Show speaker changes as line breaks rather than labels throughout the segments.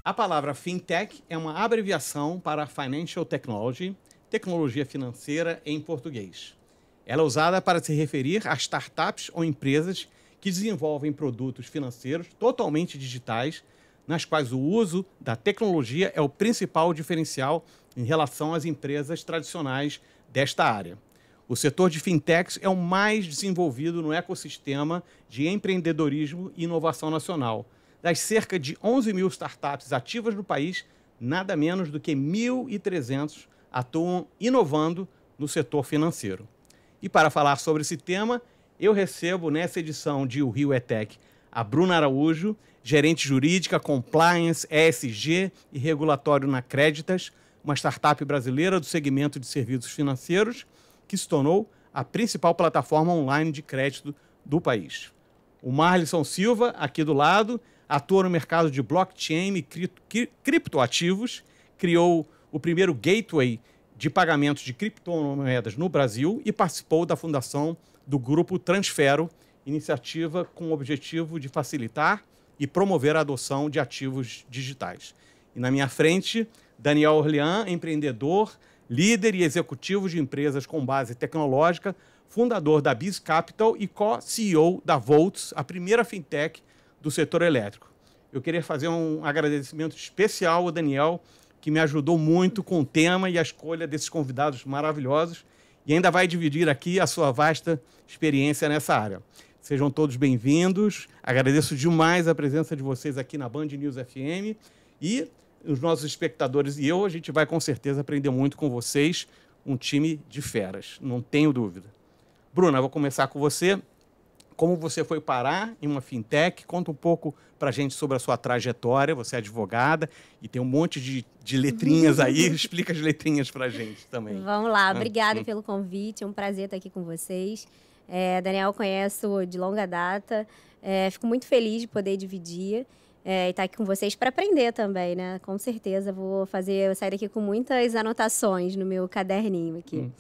A palavra fintech é uma abreviação para Financial Technology, tecnologia financeira em português. Ela é usada para se referir a startups ou empresas que desenvolvem produtos financeiros totalmente digitais, nas quais o uso da tecnologia é o principal diferencial em relação às empresas tradicionais desta área. O setor de fintechs é o mais desenvolvido no ecossistema de empreendedorismo e inovação nacional. Das cerca de 11 mil startups ativas no país, nada menos do que 1.300 atuam inovando no setor financeiro. E para falar sobre esse tema, eu recebo nessa edição de O Rio é Tech a Bruna Araújo, gerente jurídica, compliance, ESG e regulatório na Creditas, uma startup brasileira do segmento de serviços financeiros que se tornou a principal plataforma online de crédito do país. O Marlisson Silva, aqui do lado, atua no mercado de blockchain e criptoativos, criou o primeiro gateway de pagamentos de criptomoedas no Brasil e participou da fundação do Grupo Transfero, iniciativa com o objetivo de facilitar e promover a adoção de ativos digitais. E na minha frente, Daniel Orlean, empreendedor, líder e executivo de empresas com base tecnológica, fundador da Biz Capital e co-CEO da Volts, a primeira fintech do setor elétrico. Eu queria fazer um agradecimento especial ao Daniel, que me ajudou muito com o tema e a escolha desses convidados maravilhosos e ainda vai dividir aqui a sua vasta experiência nessa área. Sejam todos bem-vindos. Agradeço demais a presença de vocês aqui na Band News FM e os nossos espectadores e eu, a gente vai com certeza aprender muito com vocês, um time de feras, não tenho dúvida. Bruna, vou começar com você. Como você foi parar em uma fintech? Conta um pouco para a gente sobre a sua trajetória. Você é advogada e tem um monte de letrinhas aí. Explica as letrinhas para a gente também.
Vamos lá. Obrigada pelo convite. É um prazer estar aqui com vocês. Daniel, eu conheço de longa data. Fico muito feliz de poder dividir e estar aqui com vocês para aprender também, né? Com certeza vou sair daqui com muitas anotações no meu caderninho aqui.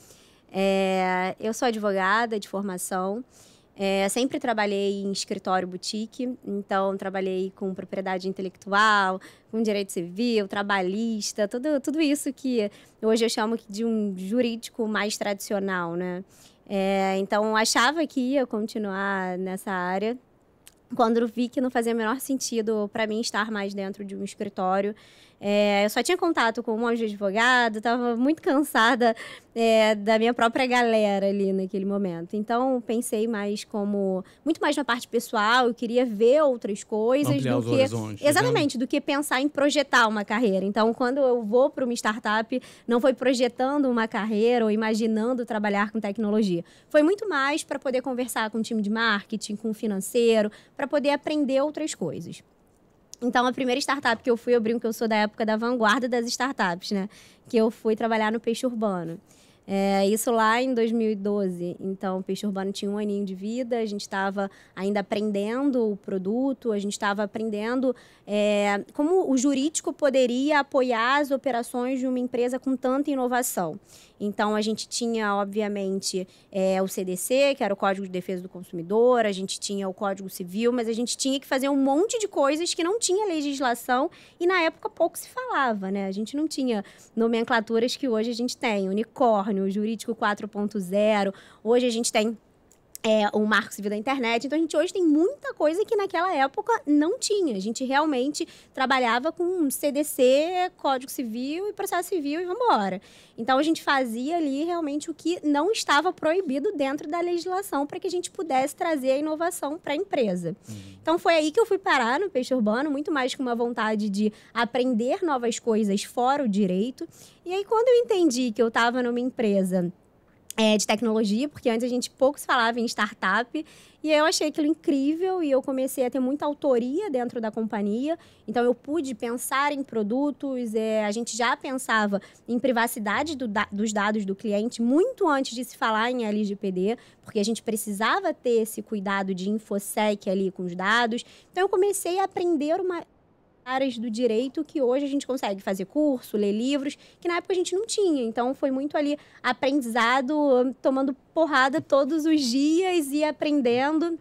Eu sou advogada de formação. Sempre trabalhei em escritório boutique, então trabalhei com propriedade intelectual, com direito civil, trabalhista, tudo isso que hoje eu chamo de um jurídico mais tradicional, né? Então achava que ia continuar nessa área, quando eu vi que não fazia o menor sentido para mim estar mais dentro de um escritório. Eu só tinha contato com um monte de advogado, estava muito cansada da minha própria galera ali naquele momento. Então, pensei muito mais na parte pessoal, eu queria ver outras coisas.
Ampliar os horizontes.
Exatamente, do que pensar em projetar uma carreira. Então, quando eu vou para uma startup, não foi projetando uma carreira ou imaginando trabalhar com tecnologia. Foi muito mais para poder conversar com o time de marketing, com o financeiro, para poder aprender outras coisas. Então, a primeira startup que eu fui, eu brinco que eu sou da época da vanguarda das startups, né? Que eu fui trabalhar no Peixe Urbano. Isso lá em 2012. Então, o Peixe Urbano tinha 1 aninho de vida, a gente estava ainda aprendendo o produto, a gente estava aprendendo como o jurídico poderia apoiar as operações de uma empresa com tanta inovação. Então, a gente tinha, obviamente, o CDC, que era o Código de Defesa do Consumidor, a gente tinha o Código Civil, mas a gente tinha que fazer um monte de coisas que não tinha legislação e, na época, pouco se falava, né? A gente não tinha nomenclaturas que hoje a gente tem, unicórnio, jurídico 4.0, hoje a gente tem o Marco Civil da Internet. Então, a gente hoje tem muita coisa que naquela época não tinha. A gente realmente trabalhava com CDC, Código Civil e Processo Civil e vamos embora. Então, a gente fazia ali realmente o que não estava proibido dentro da legislação para que a gente pudesse trazer a inovação para a empresa. Então, foi aí que eu fui parar no Peixe Urbano, muito mais com uma vontade de aprender novas coisas fora o direito. E aí, quando eu entendi que eu estava numa empresa de tecnologia, porque antes a gente pouco se falava em startup, e eu achei aquilo incrível e eu comecei a ter muita autoria dentro da companhia, então eu pude pensar em produtos, a gente já pensava em privacidade dos dados do cliente muito antes de se falar em LGPD, porque a gente precisava ter esse cuidado de InfoSec ali com os dados, então eu comecei a aprender áreas do direito que hoje a gente consegue fazer curso, ler livros, que na época a gente não tinha. Então, foi muito ali aprendizado, tomando porrada todos os dias e aprendendo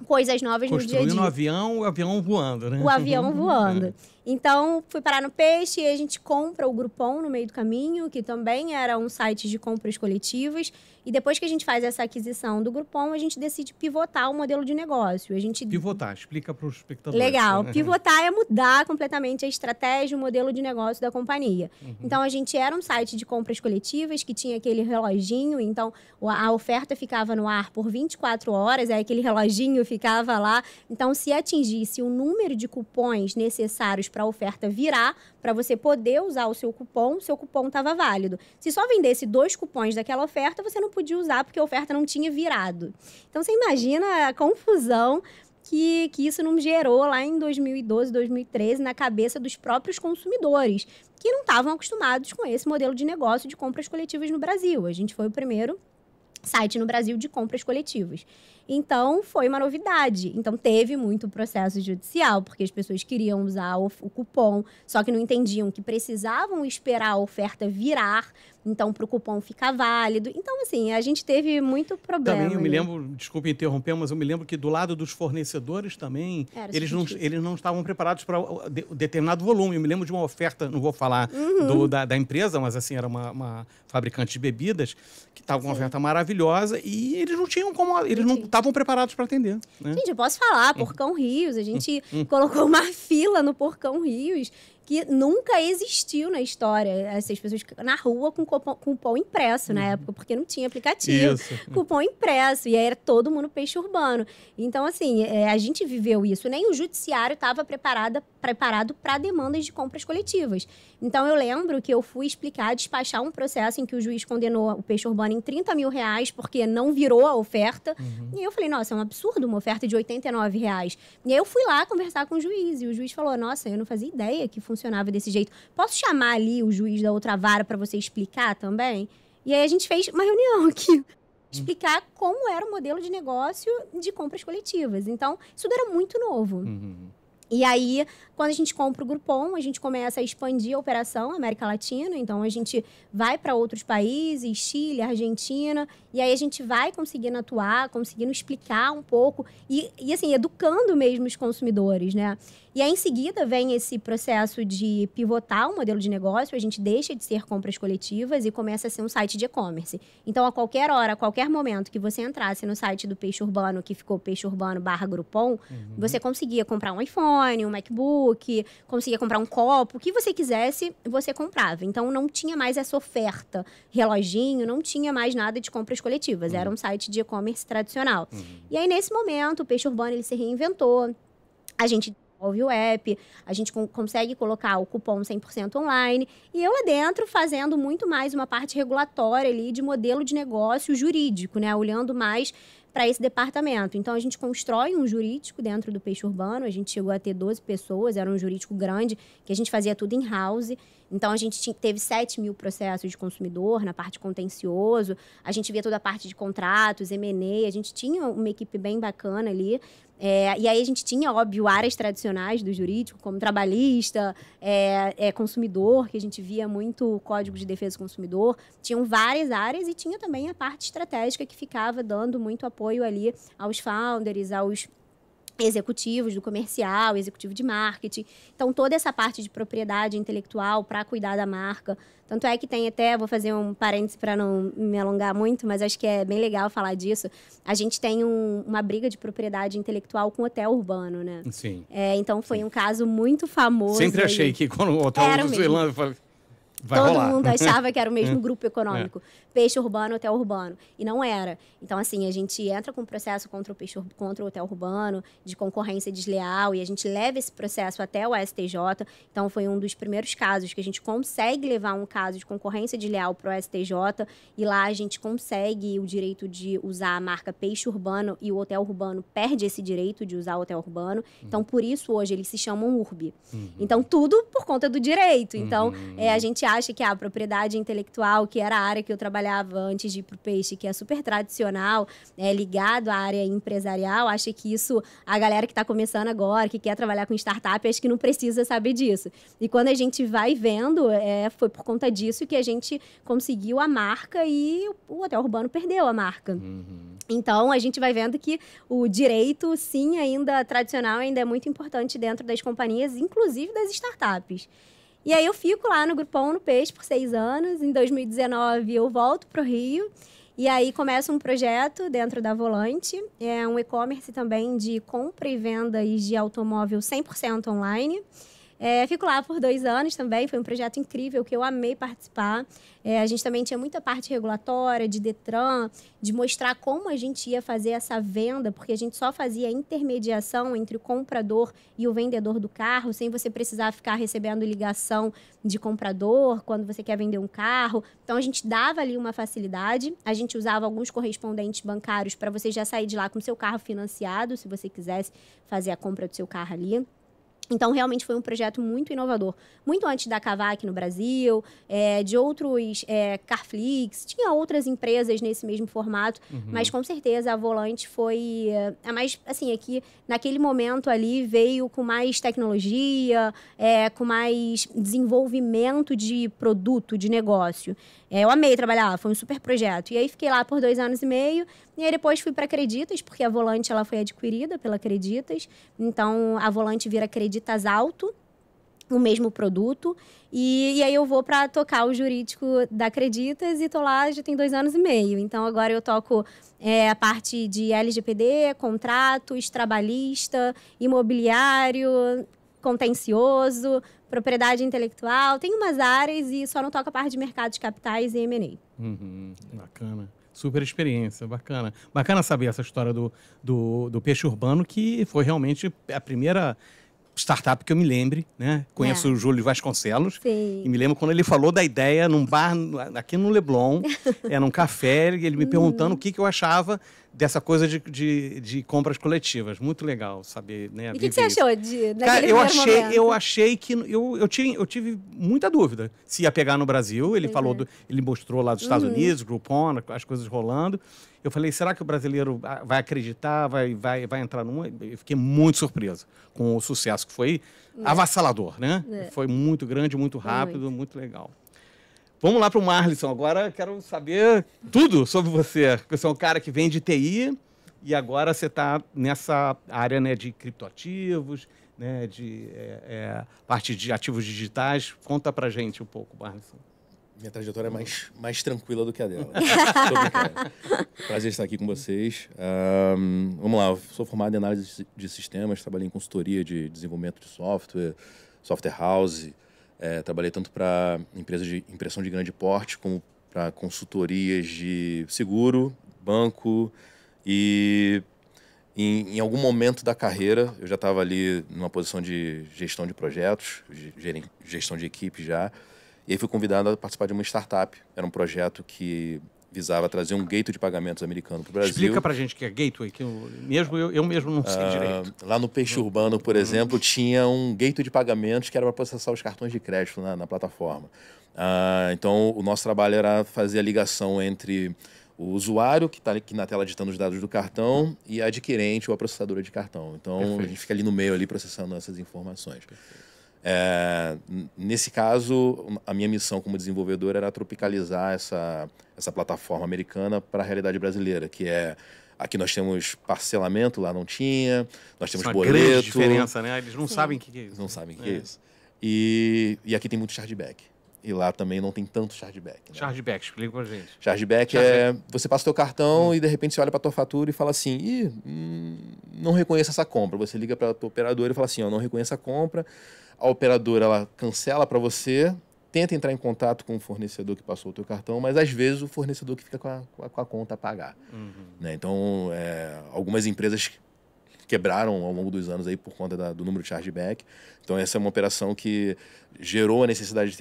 coisas novas no dia a dia.
Construindo o avião voando, né?
O avião voando. Então, fui parar no Peixe e a gente compra o Groupon no meio do caminho, que também era um site de compras coletivas. E depois que a gente faz essa aquisição do Groupon, a gente decide pivotar o modelo de negócio.
Pivotar, explica para os espectadores.
Legal. Pivotar é mudar completamente a estratégia, o modelo de negócio da companhia. Então, a gente era um site de compras coletivas que tinha aquele reloginho. Então, a oferta ficava no ar por 24 horas, aí aquele reloginho ficava lá. Então, se atingisse o número de cupons necessários para a oferta virar, para você poder usar o seu cupom estava válido. Se só vendesse 2 cupons daquela oferta, você não podia usar porque a oferta não tinha virado. Então, você imagina a confusão que isso não gerou lá em 2012, 2013, na cabeça dos próprios consumidores, que não estavam acostumados com esse modelo de negócio de compras coletivas no Brasil. A gente foi o primeiro site no Brasil de compras coletivas. Então, foi uma novidade. Então, teve muito processo judicial, porque as pessoas queriam usar o cupom, só que não entendiam que precisavam esperar a oferta virar, então, para o cupom ficar válido. Então, assim, a gente teve muito problema.
Também eu me lembro, desculpe interromper, mas eu me lembro que do lado dos fornecedores também, eles não estavam preparados para determinado volume. Eu me lembro de uma oferta, não vou falar da empresa, mas assim, era uma fabricante de bebidas, que estava com uma oferta maravilhosa e eles não tinham como, eles não estavam preparados para atender. Né?
Gente, eu posso falar, Porcão Rios, a gente colocou uma fila no Porcão Rios que nunca existiu na história. Essas pessoas na rua com cupom impresso na época, porque não tinha aplicativo.
Isso.
Cupom impresso, e aí era todo mundo peixe urbano. Então, assim, a gente viveu isso. Nem o judiciário estava preparado para demandas de compras coletivas. Então, eu lembro que eu fui despachar um processo em que o juiz condenou o peixe urbano em R$30 mil porque não virou a oferta. E aí eu falei, nossa, é um absurdo uma oferta de R$89. E aí eu fui lá conversar com o juiz, e o juiz falou, nossa, eu não fazia ideia que funcionava desse jeito. Posso chamar ali o juiz da outra vara para você explicar também? E aí a gente fez uma reunião aqui, explicar como era o modelo de negócio de compras coletivas. Então, isso era muito novo. E aí, quando a gente compra o Groupon, a gente começa a expandir a operação América Latina. Então, a gente vai para outros países, Chile, Argentina. E aí, a gente vai conseguindo atuar, conseguindo explicar um pouco. E assim, educando mesmo os consumidores, né? E aí, em seguida, vem esse processo de pivotar o modelo de negócio. A gente deixa de ser compras coletivas e começa a ser um site de e-commerce. Então, a qualquer hora, a qualquer momento que você entrasse no site do Peixe Urbano, que ficou peixeurbano/Groupon, você conseguia comprar um iPhone, um MacBook, conseguia comprar um copo, o que você quisesse, você comprava. Então, não tinha mais essa oferta, reloginho, não tinha mais nada de compras coletivas. Era um site de e-commerce tradicional. E aí, nesse momento, o Peixe Urbano ele se reinventou. A gente desenvolve o app, a gente consegue colocar o cupom 100% online. E eu lá dentro fazendo muito mais uma parte regulatória ali de modelo de negócio jurídico, né? Olhando mais para esse departamento. Então, a gente constrói um jurídico dentro do Peixe Urbano. A gente chegou a ter 12 pessoas, era um jurídico grande, que a gente fazia tudo in-house. Então, a gente teve 7 mil processos de consumidor na parte contencioso. A gente via toda a parte de contratos, M&A. A gente tinha uma equipe bem bacana ali. E aí, a gente tinha, óbvio, áreas tradicionais do jurídico, como trabalhista, consumidor, que a gente via muito Código de Defesa do Consumidor. Tinham várias áreas e tinha também a parte estratégica que ficava dando muito apoio ali aos founders, aos executivos do comercial, executivo de marketing. Então, toda essa parte de propriedade intelectual para cuidar da marca. Tanto é que tem até, vou fazer um parêntese para não me alongar muito, mas acho que é bem legal falar disso. A gente tem uma briga de propriedade intelectual com o Hotel Urbano, né?
Sim.
Então, foi um caso muito famoso.
Sempre achei que quando o Hotel do Irlanda vai
todo
rolar.
mundo achava que era o mesmo grupo econômico. Peixe Urbano, Hotel Urbano. E não era. Então, assim, a gente entra com um processo contra o Hotel Urbano, de concorrência desleal, e a gente leva esse processo até o STJ. Então, foi um dos primeiros casos que a gente consegue levar um caso de concorrência desleal para o STJ, e lá a gente consegue o direito de usar a marca Peixe Urbano, e o Hotel Urbano perde esse direito de usar o Hotel Urbano. Então, por isso, hoje, eles se chamam URB. Então, tudo por conta do direito. Então, a gente acha que a propriedade intelectual, que era a área que eu trabalhava antes de ir para o peixe, que é super tradicional, ligado à área empresarial, acha que isso, a galera que está começando agora, que quer trabalhar com startup, acha que não precisa saber disso. E quando a gente vai vendo, foi por conta disso que a gente conseguiu a marca e o Hotel Urbano perdeu a marca. Então, a gente vai vendo que o direito, sim, ainda tradicional, ainda é muito importante dentro das companhias, inclusive das startups. E aí eu fico lá no Groupon, no Peixe, por 6 anos. Em 2019, eu volto para o Rio. E aí começa um projeto dentro da Volante. É um e-commerce também de compra e vendas de automóvel 100% online. Fico lá por 2 anos também, foi um projeto incrível que eu amei participar. A gente também tinha muita parte regulatória, de Detran, de mostrar como a gente ia fazer essa venda, porque a gente só fazia intermediação entre o comprador e o vendedor do carro, sem você precisar ficar recebendo ligação de comprador quando você quer vender um carro. Então, a gente dava ali uma facilidade, a gente usava alguns correspondentes bancários para você já sair de lá com o seu carro financiado, se você quisesse fazer a compra do seu carro ali. Então, realmente foi um projeto muito inovador. Muito antes da Cavac no Brasil, de outros Carflix, tinha outras empresas nesse mesmo formato, mas com certeza a Volante foi a mais, assim, aqui naquele momento ali veio com mais tecnologia, com mais desenvolvimento de produto, de negócio. Eu amei trabalhar, foi um super projeto. E aí fiquei lá por 2 anos e meio, e aí depois fui para Creditas, porque a Volante ela foi adquirida pela Creditas. Então, a Volante vira Creditas Auto, o mesmo produto. E aí eu vou para tocar o jurídico da Creditas e tô lá já tem 2 anos e meio. Então, agora eu toco a parte de LGPD, contratos, trabalhista, imobiliário, contencioso, propriedade intelectual. Tem umas áreas e só não toca a parte de mercado de capitais e M&A.
Bacana. Super experiência, bacana. Bacana saber essa história do peixe urbano, que foi realmente a primeira startup que eu me lembre, né? Conheço o Júlio Vasconcelos.
Sim.
E me lembro quando ele falou da ideia num bar aqui no Leblon, num café, ele me perguntando o que eu achava dessa coisa de compras coletivas. Muito legal saber, né?
E o que você achou
Cara, eu achei que eu tive muita dúvida se ia pegar no Brasil. Ele ele mostrou lá dos Estados Unidos, Groupon, as coisas rolando. Eu falei, será que o brasileiro vai acreditar, vai entrar numa? Eu fiquei muito surpreso com o sucesso, que foi avassalador, né? Foi muito grande, muito rápido, muito legal. Vamos lá para o Marlisson. Agora quero saber tudo sobre você. Você é um cara que vem de TI e agora você está nessa área, né, de criptoativos, né, de parte de ativos digitais. Conta para gente um pouco, Marlisson.
Minha trajetória é mais tranquila do que a dela. Tô brincando. Prazer estar aqui com vocês. Vamos lá, eu sou formado em análise de sistemas, trabalhei em consultoria de desenvolvimento de software, software house. Trabalhei tanto para empresas de impressão de grande porte, como para consultorias de seguro, banco. E em algum momento da carreira, eu já estava ali numa posição de gestão de projetos, gestão de equipe já. E aí fui convidado a participar de uma startup. Era um projeto que visava trazer um gateway de pagamentos americano para o Brasil.
Explica para a gente o que é gateway, que eu mesmo não sei direito.
Lá no Peixe Urbano, por exemplo, tinha um gateway de pagamentos que era para processar os cartões de crédito na plataforma. Então, o nosso trabalho era fazer a ligação entre o usuário, que está aqui na tela digitando os dados do cartão, e a adquirente ou a processadora de cartão. Então, perfeito. A gente fica ali no meio, ali processando essas informações. Nesse caso, a minha missão como desenvolvedor era tropicalizar essa plataforma americana para a realidade brasileira, que aqui nós temos parcelamento, lá não tinha, nós temos boleto. Uma grande
diferença, né? Eles não sabem o que é isso.
Não sabem o que é isso. E aqui tem muito chargeback. E lá também não tem tanto chargeback. Né?
Chargeback, explica pra gente.
Chargeback você passa o teu cartão e de repente você olha para tua fatura e fala assim, não reconheço essa compra. Você liga para a tua operadora e fala assim, não reconheço a compra. A operadora ela cancela para você, tenta entrar em contato com o fornecedor que passou o teu cartão, mas às vezes o fornecedor que fica com a conta a pagar. Né? Então, algumas empresas quebraram ao longo dos anos aí por conta do número de chargeback. Então, essa é uma operação que gerou a necessidade de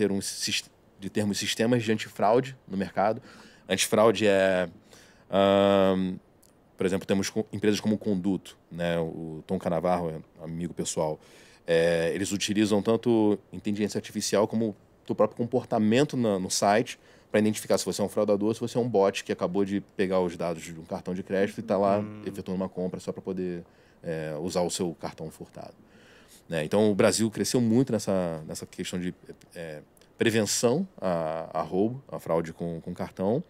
termos sistemas de antifraude no mercado. Antifraude por exemplo, temos empresas como o Conduto, né? O Tom Canavarro, amigo pessoal. Eles utilizam tanto inteligência artificial como o próprio comportamento no site para identificar se você é um fraudador ou se você é um bot que acabou de pegar os dados de um cartão de crédito e está lá efetuando uma compra só para poder usar o seu cartão furtado. Né? Então, o Brasil cresceu muito nessa questão de prevenção a roubo, a fraude com cartão.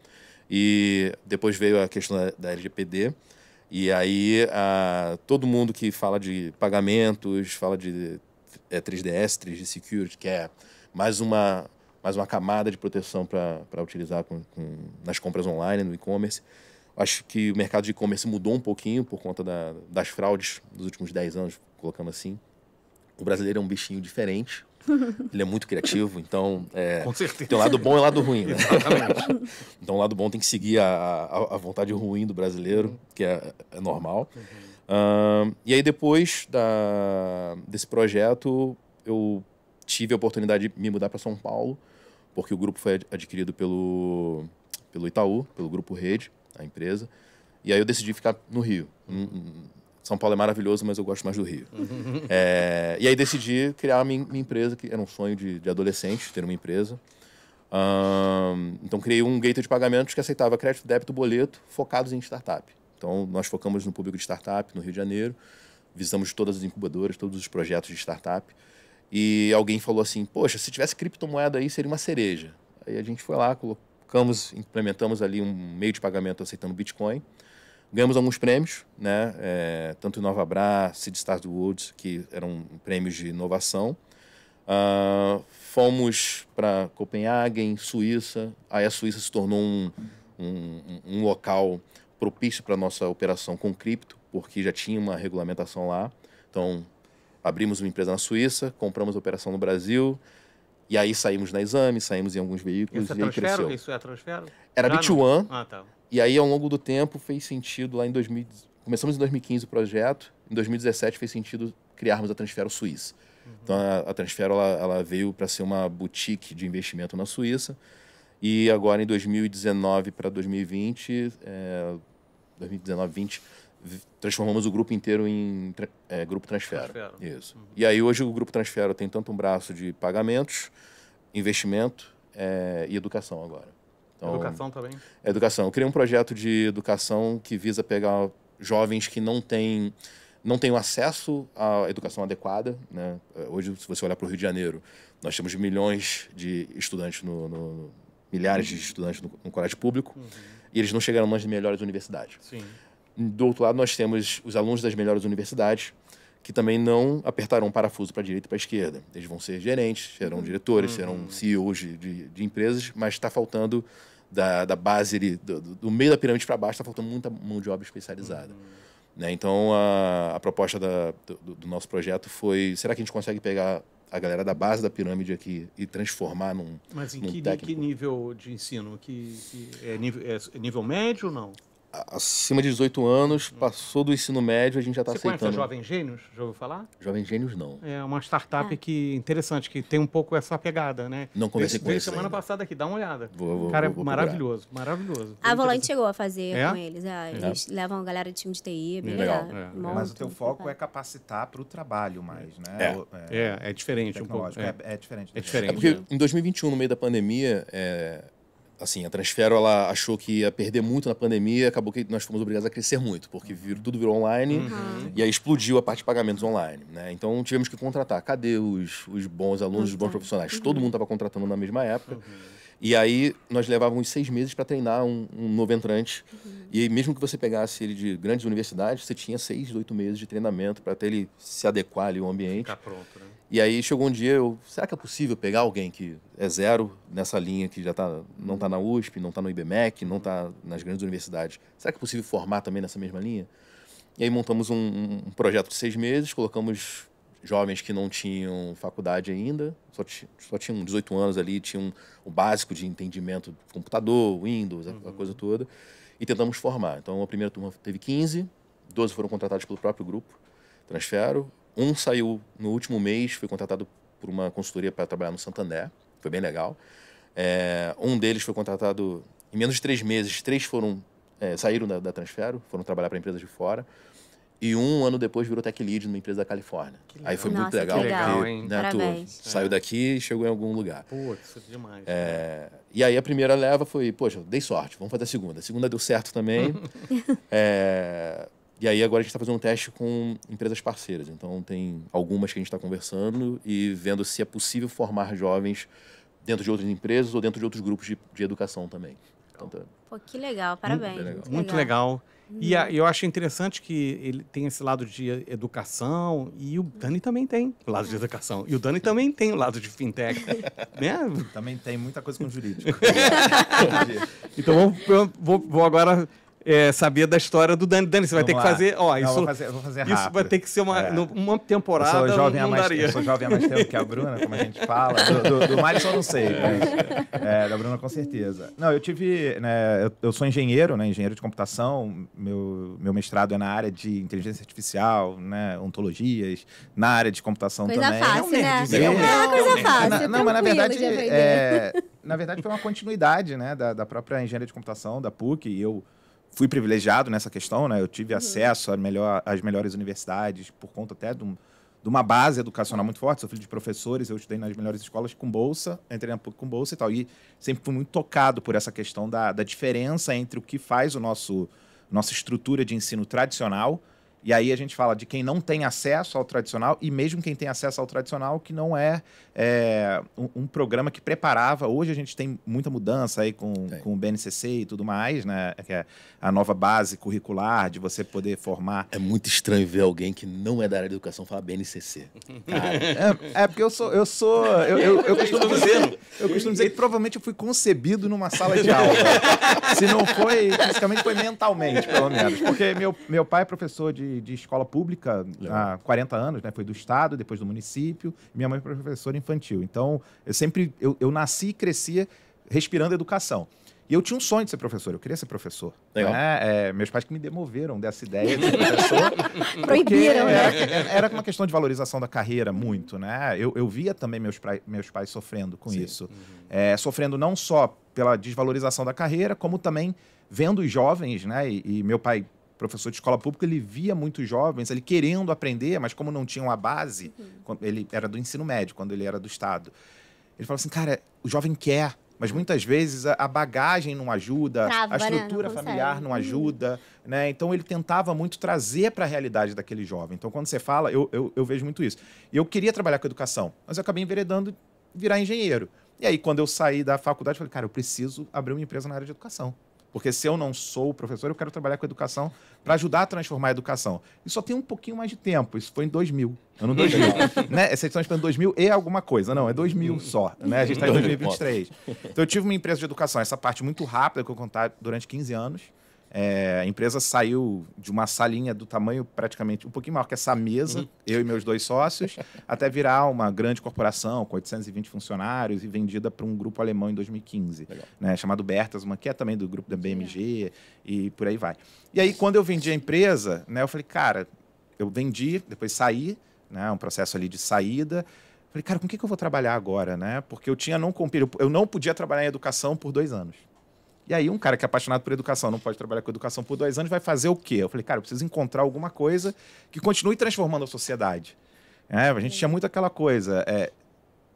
E depois veio a questão da LGPD. E aí, todo mundo que fala de pagamentos, fala de 3DS, 3G Security, que é mais uma camada de proteção para utilizar nas compras online, no e-commerce. Acho que o mercado de e-commerce mudou um pouquinho por conta das fraudes dos últimos 10 anos, colocando assim. O brasileiro é um bichinho diferente. Ele é muito criativo, então
Com certeza.
tem o lado bom e o lado ruim. Né?
Exatamente.
Então o lado bom tem que seguir a vontade ruim do brasileiro, que é normal. E aí depois desse projeto, eu tive a oportunidade de me mudar para São Paulo, porque o grupo foi adquirido pelo Itaú, pelo Grupo Rede, a empresa. E aí eu decidi ficar no Rio. São Paulo é maravilhoso, mas eu gosto mais do Rio. E aí decidi criar minha empresa, que era um sonho de adolescente, ter uma empresa. Então criei um gateway de pagamentos que aceitava crédito, débito, boleto, focados em startup. Então nós focamos no público de startup no Rio de Janeiro, visitamos todas as incubadoras, todos os projetos de startup. E alguém falou assim, poxa, se tivesse criptomoeda aí, seria uma cereja. Aí a gente foi lá, implementamos ali um meio de pagamento aceitando Bitcoin. Ganhamos alguns prêmios, né? Tanto Inovabra, Seedstars World, que eram prêmios de inovação. Fomos para Copenhague, Suíça. Aí a Suíça se tornou um local propício para a nossa operação com cripto, porque já tinha uma regulamentação lá. Então, abrimos uma empresa na Suíça, compramos a operação no Brasil, e aí saímos na Exame, saímos em alguns veículos e aí cresceu.
Isso é Transfero?
Era
Já
Bit1.
Ah, tá.
E aí, ao longo do tempo, fez sentido lá começamos em 2015 o projeto, em 2017 fez sentido criarmos a Transfero Suíça. Então, a Transfero ela veio para ser uma boutique de investimento na Suíça. E agora, em 2019 para 2020, 2019-20, transformamos o grupo inteiro em Grupo Transfero. Isso. E aí, hoje, o Grupo Transfero tem tanto um braço de pagamentos, investimento e educação agora. Então,
Educação também?
Educação. Eu criei um projeto de educação que visa pegar jovens que não têm acesso à educação adequada, né? Hoje, se você olhar para o Rio de Janeiro, nós temos milhões de estudantes, milhares de estudantes no colégio público, e eles não chegaram nas melhores universidades.
Sim.
Do outro lado, nós temos os alunos das melhores universidades, que também não apertarão um parafuso para a direita e para a esquerda. Eles vão ser gerentes, serão diretores, serão CEOs de empresas, mas está faltando da base ali, do meio da pirâmide para baixo, está faltando muita mão de obra especializada. Né? Então, a proposta do nosso projeto foi, será que a gente consegue pegar a galera da base da pirâmide aqui e transformar num
Mas em
técnico?
que nível de ensino? É nível médio ou não?
Acima de 18 anos, passou do ensino médio, a gente já está aceitando.
Você conhece a Jovem Gênios? Já ouviu falar?
Jovem Gênios, não.
É uma startup que interessante, que tem um pouco essa pegada, né?
Não conversei com
eles
eles
semana
ainda.
passada aqui, dá uma olhada.
Vou
Cara, é
procurar.
maravilhoso, maravilhoso.
A Volante chegou a fazer
É?
com eles. Eles levam a galera de time de TI, é bem
Legal.
legal.
Mas o teu foco é capacitar para o trabalho mais, né?
É diferente um pouco.
Tecnológico. É diferente.
É diferente.
É porque em 2021, no meio da pandemia, assim, a Transfero ela achou que ia perder muito na pandemia, acabou que nós fomos obrigados a crescer muito, porque tudo virou online e aí explodiu a parte de pagamentos online, né? Então tivemos que contratar. Cadê os bons alunos, os bons profissionais? Todo mundo estava contratando na mesma época. E aí nós levávamos 6 meses para treinar um novo entrante. E aí, mesmo que você pegasse ele de grandes universidades, você tinha 6, 8 meses de treinamento para até ele se adequar ali ao ambiente.
Ficar pronto, né?
E aí chegou um dia, será que é possível pegar alguém que é zero nessa linha, que já não está na USP, não está no IBMEC, não está nas grandes universidades? Será que é possível formar também nessa mesma linha? E aí montamos um projeto de 6 meses, colocamos jovens que não tinham faculdade ainda, só tinham 18 anos ali, tinham o básico de entendimento de computador, Windows, a coisa toda, e tentamos formar. Então a primeira turma teve 15, 12 foram contratados pelo próprio grupo Transfero. Um saiu no último mês, foi contratado por uma consultoria para trabalhar no Santander, foi bem legal. Um deles foi contratado em menos de 3 meses, 3 saíram da Transfero, foram trabalhar para empresas de fora. E 1 ano depois virou tech lead numa empresa da Califórnia. Aí foi muito
Nossa,
legal,
que legal,
porque
hein?
né, tu
Parabéns.
saiu daqui e chegou em algum lugar.
Putz, isso é demais.
E aí a primeira leva foi, poxa, dei sorte, vamos fazer a segunda. A segunda deu certo também. E aí agora a gente está fazendo um teste com empresas parceiras. Então tem algumas que a gente está conversando e vendo se é possível formar jovens dentro de outras empresas ou dentro de outros grupos de educação também.
Pô, que legal, parabéns.
Muito legal. E eu acho interessante que ele tem esse lado de educação e o Dani também tem o lado de educação. E o Dani também tem o lado de fintech. Né?
Também tem muita coisa com jurídico.
Então vou agora saber da história do Dani. Dani, você vai ter que fazer... Ó,
eu vou fazer rápido.
Isso vai ter que ser uma temporada, não daria.
Eu sou jovem há mais tempo que a Bruna, como a gente fala. Do Maris eu não sei, mas da Bruna com certeza. Não, eu tive... Né, eu sou engenheiro, né, engenheiro de computação. Meu mestrado é na área de inteligência artificial, né, ontologias, na área de computação
coisa
também.
Fácil, né?
É
coisa fácil.
Não, mas na verdade foi uma continuidade, né, da própria engenharia de computação, da PUC, e eu fui privilegiado nessa questão, né? Eu tive acesso às melhores universidades por conta até de uma base educacional muito forte. Sou filho de professores, eu estudei nas melhores escolas com bolsa, entrei na PUC com bolsa e tal. E sempre fui muito tocado por essa questão da diferença entre o que faz nossa estrutura de ensino tradicional. E aí a gente fala de quem não tem acesso ao tradicional e mesmo quem tem acesso ao tradicional que não é um programa que preparava. Hoje a gente tem muita mudança aí com o BNCC e tudo mais, né? Que é a nova base curricular de você poder formar.
É muito estranho ver alguém que não é da área de educação falar BNCC.
Porque eu costumo dizer que provavelmente eu fui concebido numa sala de aula. Se não foi, fisicamente foi mentalmente, pelo menos. Porque meu pai é professor de escola pública há 40 anos, né? Foi do estado, depois do município. Minha mãe é professora infantil. Então, eu nasci e cresci respirando educação. E eu tinha um sonho de ser professor, eu queria ser professor. Né? Meus pais que me demoveram dessa ideia de ser professor.
Proibiram, né?
Era uma questão de valorização da carreira, muito. Né? Eu via também meus pais sofrendo com isso. Sofrendo não só pela desvalorização da carreira, como também vendo os jovens, né? E meu pai, professor de escola pública, ele via muitos jovens ele querendo aprender, mas como não tinham a base, ele era do ensino médio, quando ele era do estado. Ele falou assim, cara, o jovem quer, mas muitas vezes a bagagem não ajuda, a estrutura familiar não ajuda, né? Então ele tentava muito trazer para a realidade daquele jovem. Então quando você fala, eu vejo muito isso. E eu queria trabalhar com educação, mas eu acabei enveredando virar engenheiro. E aí quando eu saí da faculdade, eu falei, cara, eu preciso abrir uma empresa na área de educação. Porque se eu não sou professor, eu quero trabalhar com educação para ajudar a transformar a educação. E só tem um pouquinho mais de tempo. Isso foi em 2000. Ano 2000. Né? Vocês estão esperando 2000 e alguma coisa. Não, é 2000 só. Né? A gente está em 2023. Então, eu tive uma empresa de educação. Essa parte muito rápida que eu contei durante 15 anos. A empresa saiu de uma salinha do tamanho praticamente um pouquinho maior que essa mesa, eu e meus 2 sócios, até virar uma grande corporação com 820 funcionários e vendida para um grupo alemão em 2015, né, chamado Bertelsmann, que é também do grupo da BMG e por aí vai. E aí, quando eu vendi a empresa, né, eu falei, cara, eu vendi, depois saí, né, um processo ali de saída. Falei, cara, com o que eu vou trabalhar agora? Né? Porque eu não podia trabalhar em educação por 2 anos. E aí um cara que é apaixonado por educação, não pode trabalhar com educação por 2 anos, vai fazer o quê? Eu falei, cara, eu preciso encontrar alguma coisa que continue transformando a sociedade. A gente tinha muito aquela coisa,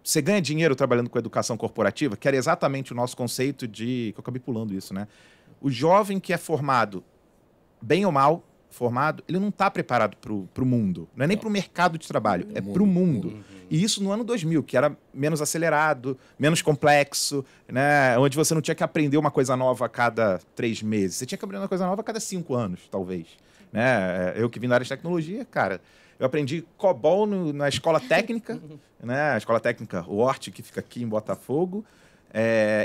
você ganha dinheiro trabalhando com educação corporativa, que era exatamente o nosso conceito de... que eu acabei pulando isso, né? O jovem que é formado, bem ou mal formado, ele não está preparado para o mundo. Não é nem para o mercado de trabalho, é para o mundo. E isso no ano 2000, que era menos acelerado, menos complexo, né? Onde você não tinha que aprender uma coisa nova a cada 3 meses. Você tinha que aprender uma coisa nova a cada 5 anos, talvez. Né? Eu que vim da área de tecnologia, cara, eu aprendi COBOL na escola técnica, né? A escola técnica Hort, que fica aqui em Botafogo.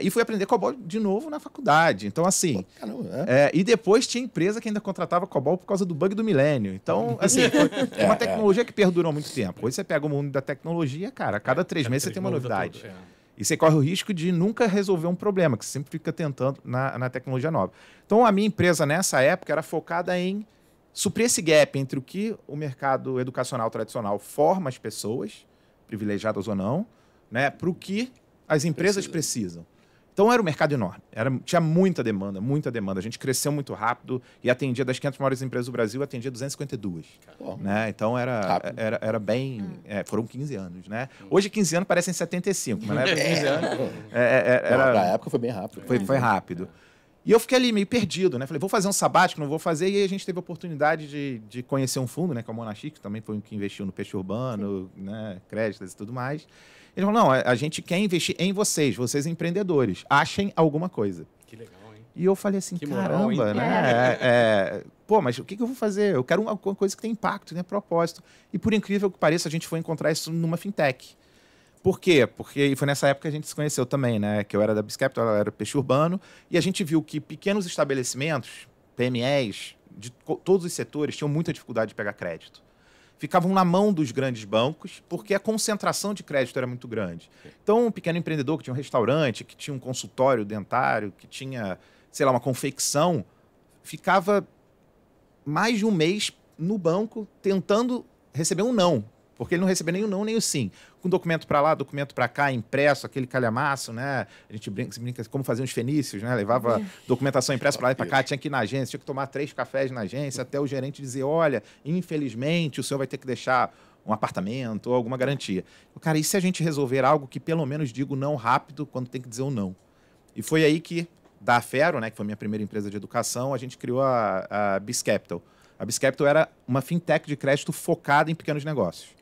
E fui aprender COBOL de novo na faculdade. Então, assim... e depois tinha empresa que ainda contratava COBOL por causa do bug do milênio. Então, assim, foi uma tecnologia que perdurou muito tempo. Hoje você pega o mundo da tecnologia, cara, a cada 3 meses você tem uma novidade. E você corre o risco de nunca resolver um problema, que você sempre fica tentando na tecnologia nova. Então, a minha empresa, nessa época, era focada em suprir esse gap entre o que o mercado educacional tradicional forma as pessoas, privilegiadas ou não, né, para o que as empresas precisam. Então era um mercado enorme, tinha muita demanda. A gente cresceu muito rápido e atendia das 500 maiores empresas do Brasil, atendia 252. Né? Então era bem... foram 15 anos. Né? Hoje 15 anos parecem 75, mas na época 15 anos...
Na época foi bem rápido.
Foi rápido. E eu fiquei ali meio perdido, né? Falei, vou fazer um sabático, não vou fazer. E aí a gente teve a oportunidade de conhecer um fundo, né? Que é o Monachique, que também foi um que investiu no peixe urbano, né? Créditos e tudo mais. Ele falou, não, a gente quer investir em vocês empreendedores. Achem alguma coisa.
Que legal, hein?
E eu falei assim,
Que moral,
caramba,
hein?
né? Pô, mas o que eu vou fazer? Eu quero uma coisa que tem impacto, que tem propósito. E por incrível que pareça, a gente foi encontrar isso numa fintech. Por quê? Porque foi nessa época que a gente se conheceu também, né? Que eu era da Biscapital, ela era Peixe Urbano, e a gente viu que pequenos estabelecimentos, PMEs, de todos os setores, tinham muita dificuldade de pegar crédito. Ficavam na mão dos grandes bancos, porque a concentração de crédito era muito grande. Então, um pequeno empreendedor que tinha um restaurante, que tinha um consultório dentário, que tinha, sei lá, uma confecção, ficava mais de um mês no banco tentando receber um não. Porque ele não recebia nem o não, nem o sim. Com documento para lá, documento para cá, impresso, aquele calhamaço, né? A gente brinca como faziam os fenícios, né? Levava documentação impressa para lá e para cá, tinha que ir na agência, tinha que tomar 3 cafés na agência, até o gerente dizer, olha, infelizmente o senhor vai ter que deixar um apartamento ou alguma garantia. Cara, e se a gente resolver algo que pelo menos diga o não rápido quando tem que dizer o não? E foi aí que, da Afero, né, que foi a minha primeira empresa de educação, a gente criou a Biscapital. A Biscapital era uma fintech de crédito focada em pequenos negócios.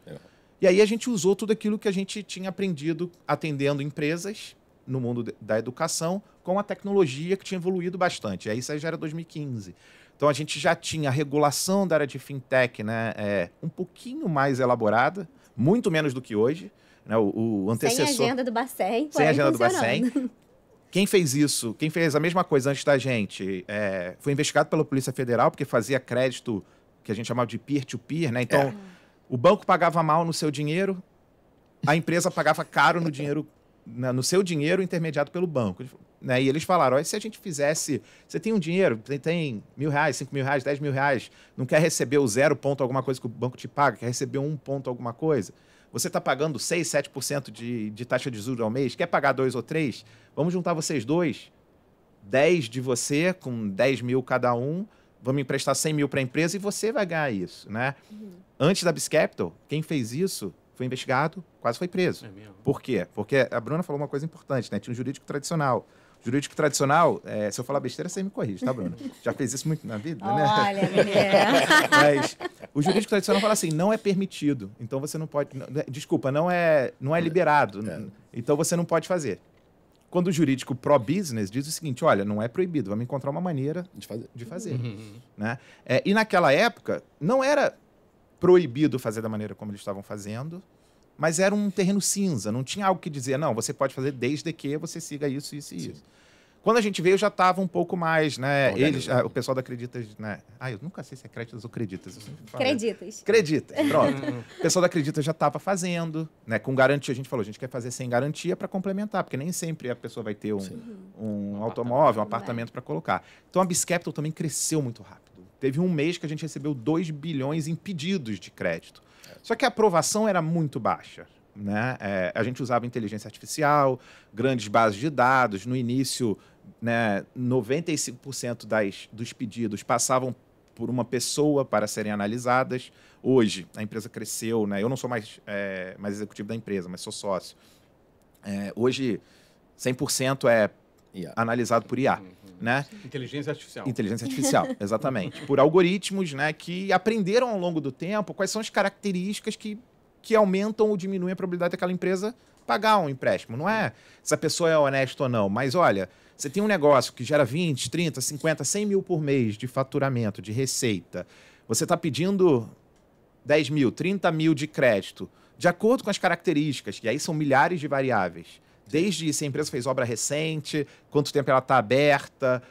E aí a gente usou tudo aquilo que a gente tinha aprendido atendendo empresas no mundo da educação com a tecnologia que tinha evoluído bastante. Aí isso aí já era 2015. Então a gente já tinha a regulação da área de fintech, né, um pouquinho mais elaborada, muito menos do que hoje. Né, o antecessor...
Sem agenda do Bacen.
Sem agenda do Bacen. Quem fez isso, quem fez a mesma coisa antes da gente, foi investigado pela Polícia Federal, porque fazia crédito que a gente chamava de peer-to-peer, né? Então, o banco pagava mal no seu dinheiro, a empresa pagava caro no dinheiro, no seu dinheiro intermediado pelo banco. Né? E eles falaram, olha, se a gente fizesse... Você tem um dinheiro, tem R$1.000, R$5.000, R$10.000, não quer receber o 0 ponto alguma coisa que o banco te paga, quer receber 1 ponto alguma coisa. Você está pagando 6%, 7% de taxa de juros ao mês, quer pagar 2 ou 3? Vamos juntar vocês dois, 10 de você, com 10 mil cada um, vamos emprestar 100 mil para a empresa e você vai ganhar isso, né? Antes da Biscapital, quem fez isso foi investigado, quase foi preso.
É mesmo?
Por quê? Porque a Bruna falou uma coisa importante, né? Tinha um jurídico tradicional. Jurídico tradicional, se eu falar besteira, você me corrige, tá, Bruna? Já fez isso muito na vida, né?
Olha, menina.
Mas o jurídico tradicional fala assim, não é permitido. Então você não pode... Desculpa, não é liberado. Então você não pode fazer. Quando o jurídico pro-business diz o seguinte, olha, não é proibido, vamos encontrar uma maneira de fazer. Né? E naquela época, não era proibido fazer da maneira como eles estavam fazendo, mas era um terreno cinza, não tinha algo que dizer, não, você pode fazer desde que você siga isso, isso e isso. Quando a gente veio, já estava um pouco mais, né? O pessoal da Creditas, né? Eu nunca sei se é Créditas ou Creditas. Eu sempre falo. Creditas, pronto. O pessoal da Creditas já estava fazendo, né? Com garantia, a gente falou, a gente quer fazer sem garantia para complementar, porque nem sempre a pessoa vai ter um automóvel, um apartamento para colocar. Então a Biscapital também cresceu muito rápido. Teve um mês que a gente recebeu 2 bilhões em pedidos de crédito. Só que a aprovação era muito baixa. Né? A gente usava inteligência artificial, grandes bases de dados. No início, né, 95% dos pedidos passavam por uma pessoa para serem analisadas. Hoje, a empresa cresceu. Né? Eu não sou mais executivo da empresa, mas sou sócio. Hoje, 100% é analisado por IA. Né?
Inteligência artificial.
Inteligência artificial, exatamente. Por algoritmos, né, que aprenderam ao longo do tempo quais são as características que aumentam ou diminuem a probabilidade daquela empresa pagar um empréstimo. Não é se a pessoa é honesta ou não, mas olha, você tem um negócio que gera 20, 30, 50, 100 mil por mês de faturamento, de receita. Você está pedindo 10 mil, 30 mil de crédito, de acordo com as características, que aí são milhares de variáveis. Desde se a empresa fez obra recente, quanto tempo ela está aberta,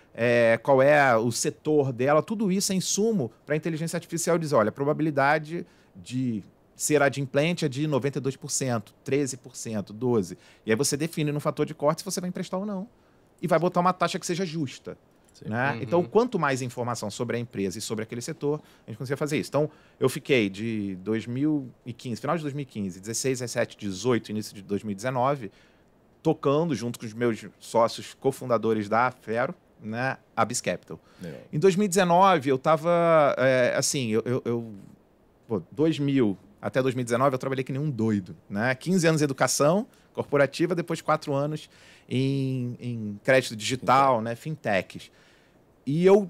qual é o setor dela, tudo isso é insumo para a inteligência artificial dizer, olha, a probabilidade de ser adimplente é de 92%, 13%, 12%. E aí você define no fator de corte se você vai emprestar ou não. E vai botar uma taxa que seja justa. Né? Então, quanto mais informação sobre a empresa e sobre aquele setor, a gente conseguia fazer isso. Então, eu fiquei de 2015, final de 2015, 16, 17, 18, início de 2019... tocando junto com os meus sócios cofundadores da Afero, né, a Biscapital. Em 2019, eu estava, 2000 até 2019, eu trabalhei que nem um doido. Né? 15 anos em educação corporativa, depois 4 anos em crédito digital, né, fintechs. E eu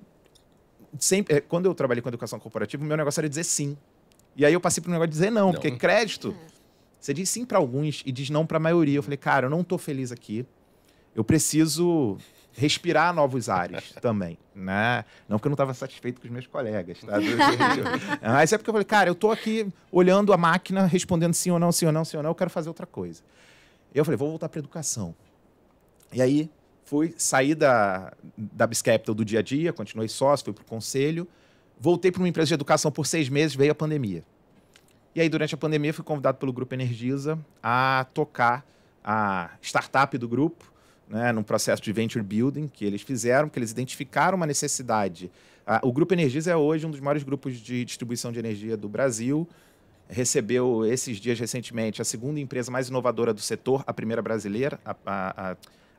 sempre, quando eu trabalhei com educação corporativa, o meu negócio era dizer sim. E aí eu passei para o negócio de dizer não. Porque crédito... Você diz sim para alguns e diz não para a maioria. Eu falei, cara, eu não estou feliz aqui. Eu preciso respirar novos ares também, né? Não porque eu não estava satisfeito com os meus colegas, tá? Mas é porque eu falei, cara, eu tô aqui olhando a máquina, respondendo sim ou não, sim ou não, sim ou não, eu quero fazer outra coisa. E eu falei, vou voltar para educação. E aí saí da Bis Capital do dia a dia, continuei sócio, fui para o conselho, voltei para uma empresa de educação por 6 meses, veio a pandemia. E aí, durante a pandemia, fui convidado pelo Grupo Energisa a tocar a startup do grupo, né, num processo de venture building que eles fizeram, que eles identificaram uma necessidade. O Grupo Energisa é hoje um dos maiores grupos de distribuição de energia do Brasil. Recebeu, esses dias recentemente, a segunda empresa mais inovadora do setor, a primeira brasileira.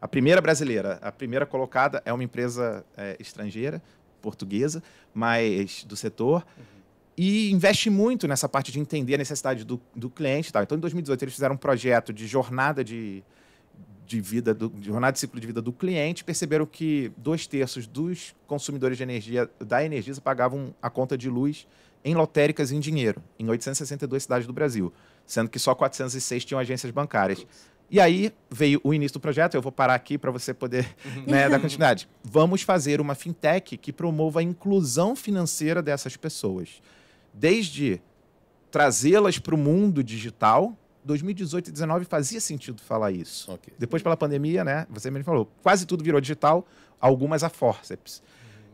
A primeira brasileira, a primeira colocada é uma empresa estrangeira, portuguesa, mas do setor. E investe muito nessa parte de entender a necessidade do cliente. Tá? Então, em 2018, eles fizeram um projeto de jornada de jornada de ciclo de vida do cliente, perceberam que 2/3 dos consumidores de energia da Energisa pagavam a conta de luz em lotéricas em dinheiro, em 862 cidades do Brasil, sendo que só 406 tinham agências bancárias. E aí veio o início do projeto, eu vou parar aqui para você poder dar continuidade. Vamos fazer uma fintech que promova a inclusão financeira dessas pessoas. Desde trazê-las para o mundo digital, 2018 e 2019 fazia sentido falar isso.
Okay.
Depois, pela pandemia, né, você mesmo falou, quase tudo virou digital, algumas a forceps.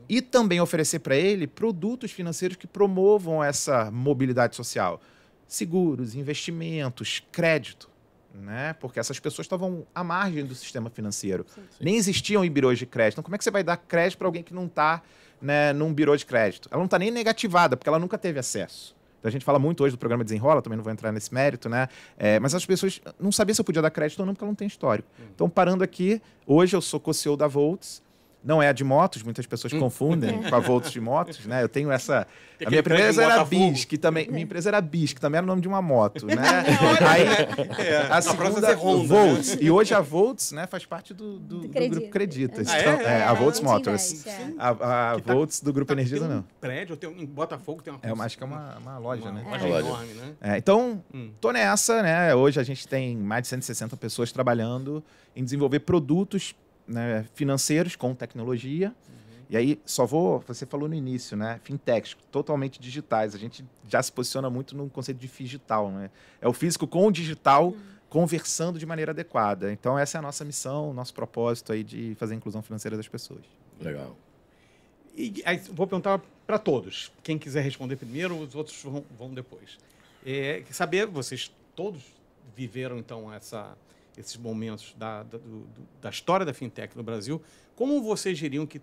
E também oferecer para ele produtos financeiros que promovam essa mobilidade social. Seguros, investimentos, crédito. Né? Porque essas pessoas estavam à margem do sistema financeiro.
Sim.
Nem existiam em birôs de crédito. Então, como é que você vai dar crédito para alguém que não está, né, num birô de crédito? Ela não está nem negativada, porque ela nunca teve acesso. Então, a gente fala muito hoje do programa Desenrola, também não vou entrar nesse mérito, né? Mas as pessoas não sabiam se eu podia dar crédito ou não, porque ela não tem histórico. Então, parando aqui, hoje eu sou co-CEO da Volts. Não é a de motos, muitas pessoas confundem com a Volts de motos, né? Eu tenho essa... A minha empresa era Bis, que também... Minha empresa era Bis, que também era o nome de uma moto, né? Aí, a segunda, Volts. Né? E hoje a Volts, né, faz parte do Grupo Creditas. Então, a Volts Motors. A Volts do Grupo Energisa, não.
Prédio, em Botafogo tem uma...
acho que é uma loja, né?
Uma loja enorme, né?
Então, tô nessa, né? Hoje a gente tem mais de 160 pessoas trabalhando em desenvolver produtos, né, financeiros com tecnologia. E aí, você falou no início, né? Fintechs, totalmente digitais. A gente já se posiciona muito no conceito de digital, né? É o físico com o digital conversando de maneira adequada. Então, essa é a nossa missão, nosso propósito aí de fazer a inclusão financeira das pessoas.
Legal.
E aí, vou perguntar para todos. Quem quiser responder primeiro, os outros vão depois. Saber, vocês todos viveram, então, esses momentos da história da fintech no Brasil. Como vocês diriam que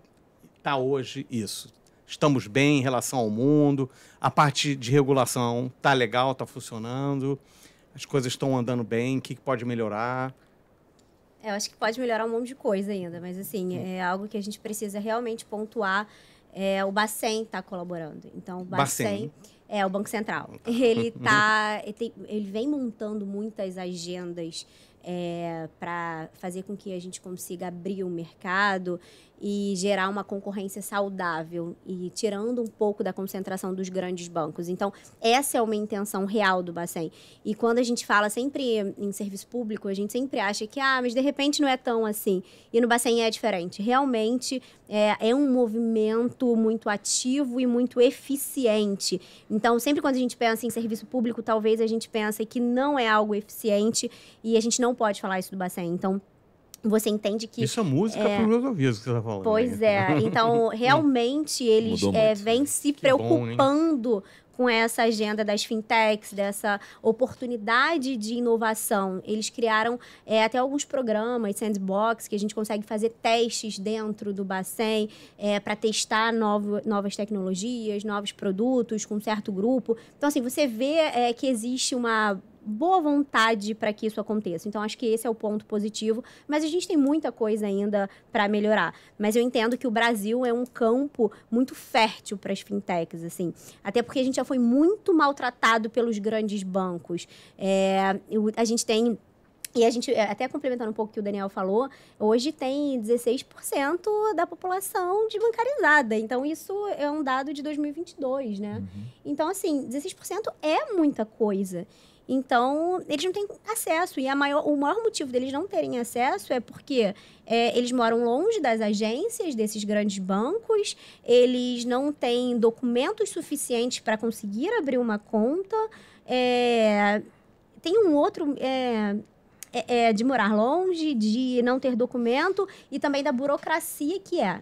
está hoje isso? Estamos bem em relação ao mundo? A parte de regulação está legal, está funcionando? As coisas estão andando bem? O que pode melhorar?
Eu acho que pode melhorar um monte de coisa ainda, mas assim, é algo que a gente precisa realmente pontuar. O Bacen está colaborando. Então, o Bacen é o Banco Central. Ele vem montando muitas agendas para fazer com que a gente consiga abrir o mercado e gerar uma concorrência saudável e tirando um pouco da concentração dos grandes bancos. Então, essa é uma intenção real do Bacen. E quando a gente fala sempre em serviço público, a gente sempre acha que, mas de repente não é tão assim. E no Bacen é diferente. Realmente é um movimento muito ativo e muito eficiente. Então, sempre quando a gente pensa em serviço público, talvez a gente pense que não é algo eficiente e a gente não pode falar isso do Bacen. Então, você entende que...
Isso é música para os meus ouvidos que você está falando.
Pois é. Então, realmente, eles vêm se preocupando com essa agenda das fintechs, dessa oportunidade de inovação. Eles criaram até alguns programas, sandbox, que a gente consegue fazer testes dentro do Bacen para testar novas tecnologias, novos produtos com um certo grupo. Então, assim, você vê que existe uma boa vontade para que isso aconteça. Então, acho que esse é o ponto positivo, mas a gente tem muita coisa ainda para melhorar. Mas eu entendo que o Brasil é um campo muito fértil para as fintechs, assim. Até porque a gente já foi muito maltratado pelos grandes bancos. A gente tem E a gente, até complementando um pouco o que o Daniel falou, hoje tem 16% da população desbancarizada. Então, isso é um dado de 2022, né? Então, assim, 16% é muita coisa. Então, eles não têm acesso. E o maior motivo deles não terem acesso é porque eles moram longe das agências desses grandes bancos, eles não têm documentos suficientes para conseguir abrir uma conta. Tem um outro... de morar longe, de não ter documento e também da burocracia que é.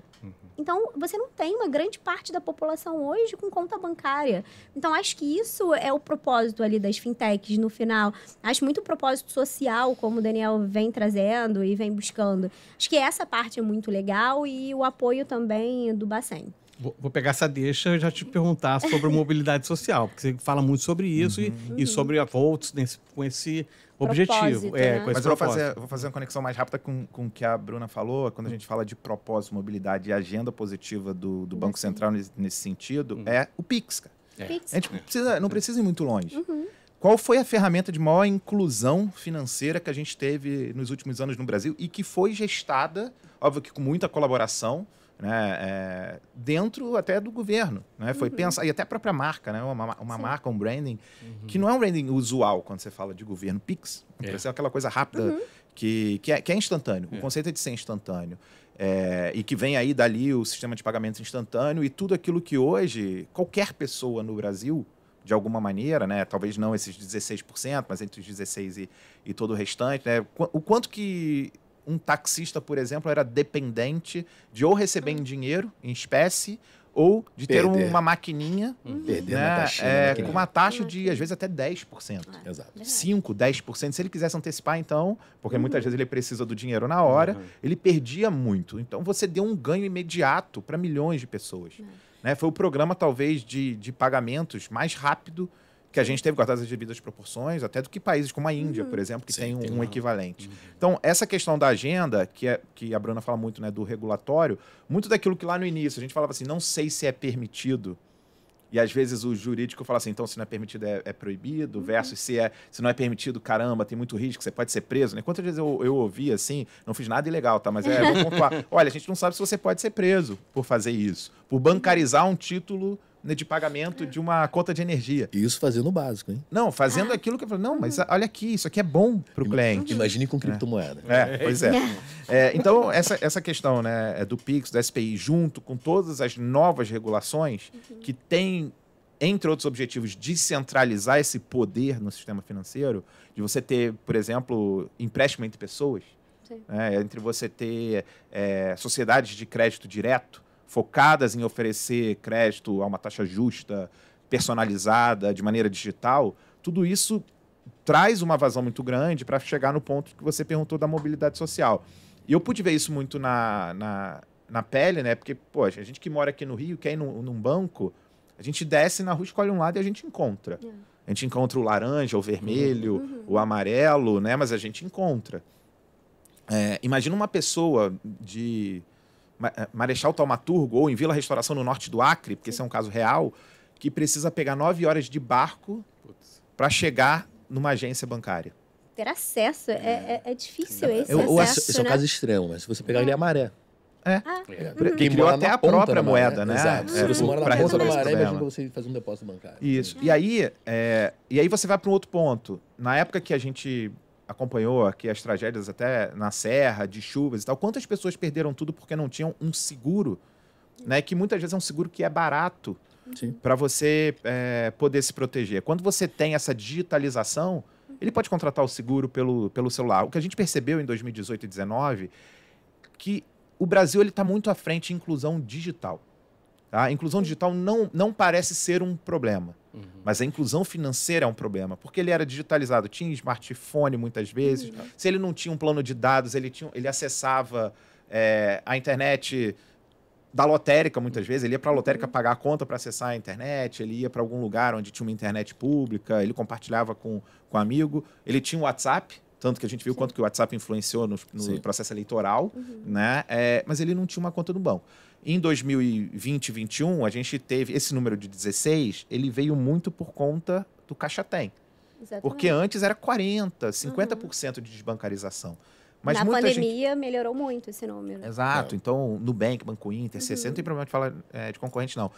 Então, você não tem uma grande parte da população hoje com conta bancária. Então, acho que isso é o propósito ali das fintechs no final. Acho muito o propósito social, como o Daniel vem trazendo e vem buscando. Acho que essa parte é muito legal e o apoio também do Bacen.
Vou pegar essa deixa e já te perguntar sobre mobilidade social, porque você fala muito sobre isso e sobre a Volts com esse objetivo.
Né?
Com esse
Mas eu vou fazer uma conexão mais rápida com o que a Bruna falou. Quando a gente fala de propósito, mobilidade e agenda positiva do Banco Central nesse sentido, é o Pix, cara.
Pix.
A gente não precisa ir muito longe. Qual foi a ferramenta de maior inclusão financeira que a gente teve nos últimos anos no Brasil e que foi gestada, óbvio que com muita colaboração, né, dentro até do governo, né? Foi pensar, e até a própria marca, né? Uma marca, um branding, que não é um branding usual quando você fala de governo. Pix, é aquela coisa rápida que é instantâneo. O conceito é de ser instantâneo. E que vem aí dali o sistema de pagamento instantâneo e tudo aquilo que hoje qualquer pessoa no Brasil, de alguma maneira, né? Talvez não esses 16%, mas entre os 16% e todo o restante, né? O quanto que um taxista, por exemplo, era dependente de ou receber em dinheiro, em espécie, ou de ter uma maquininha, né, com uma taxa de, às vezes, até 10%.
Exato.
5%, 10%. Se ele quisesse antecipar, então, porque muitas vezes ele precisa do dinheiro na hora, ele perdia muito. Então, você deu um ganho imediato para milhões de pessoas. Né? Foi o programa, talvez, de pagamentos mais rápido que a gente teve, guardadas as devidas proporções, até do que países como a Índia, por exemplo, que tem um equivalente. Então, essa questão da agenda, que a Bruna fala muito, né, do regulatório, muito daquilo que lá no início a gente falava assim, não sei se é permitido, e às vezes o jurídico fala assim, então se não é permitido é proibido, versus se não é permitido, caramba, tem muito risco, você pode ser preso. Né? Quantas vezes eu ouvi assim, não fiz nada ilegal, tá? Mas vamos pontuar. Olha, a gente não sabe se você pode ser preso por fazer isso, por bancarizar um título de pagamento de uma conta de energia.
E isso fazendo o básico, hein?
Não, fazendo aquilo que eu falo, não, mas olha aqui, isso aqui é bom para o cliente.
Imagine com criptomoeda.
Pois é. Então, essa questão, né, do Pix, do SPI, junto com todas as novas regulações que têm, entre outros objetivos, descentralizar esse poder no sistema financeiro, de você ter, por exemplo, empréstimo entre pessoas, entre você ter sociedades de crédito direto, focadas em oferecer crédito a uma taxa justa, personalizada, de maneira digital, tudo isso traz uma vazão muito grande para chegar no ponto que você perguntou da mobilidade social. E eu pude ver isso muito na pele, né? Porque, poxa, a gente que mora aqui no Rio, quer ir num banco, a gente desce na rua, escolhe um lado e a gente encontra. A gente encontra o laranja, o vermelho, o amarelo, né? Mas a gente encontra. Imagina uma pessoa de Marechal Thaumaturgo ou em Vila Restauração no norte do Acre, porque esse é um caso real, que precisa pegar 9 horas de barco para chegar numa agência bancária.
Ter acesso é difícil esse
Esse é um caso extremo, mas se você pegar ali a maré.
Quem criou até a própria moeda, né?
Exato. Se você mora na ponta da maré, imagina você fazer um depósito bancário.
Isso. E aí você vai para um outro ponto. Na época que a gente acompanhou aqui as tragédias até na serra, de chuvas e tal, quantas pessoas perderam tudo porque não tinham um seguro, né? Que muitas vezes é um seguro que é barato para você poder se proteger. Quando você tem essa digitalização, ele pode contratar o seguro pelo celular. O que a gente percebeu em 2018 e 2019, que o Brasil está muito à frente em inclusão digital. Tá? A inclusão digital não parece ser um problema. Mas a inclusão financeira é um problema, porque ele era digitalizado, tinha smartphone muitas vezes, se ele não tinha um plano de dados, ele acessava a internet da lotérica muitas vezes, ele ia para a lotérica pagar a conta para acessar a internet, ele ia para algum lugar onde tinha uma internet pública, ele compartilhava com um amigo, ele tinha o WhatsApp, tanto que a gente viu quanto que o WhatsApp influenciou no processo eleitoral, né? Mas ele não tinha uma conta no banco. Em 2020 e 2021, a gente teve esse número de 16, ele veio muito por conta do Caixa Tem.
Exatamente.
Porque antes era 40%, 50% de desbancarização. Mas
Na
muita
pandemia melhorou muito esse número.
Exato. Então, Nubank, Banco Inter, C6, não tem problema de falar de concorrente, não.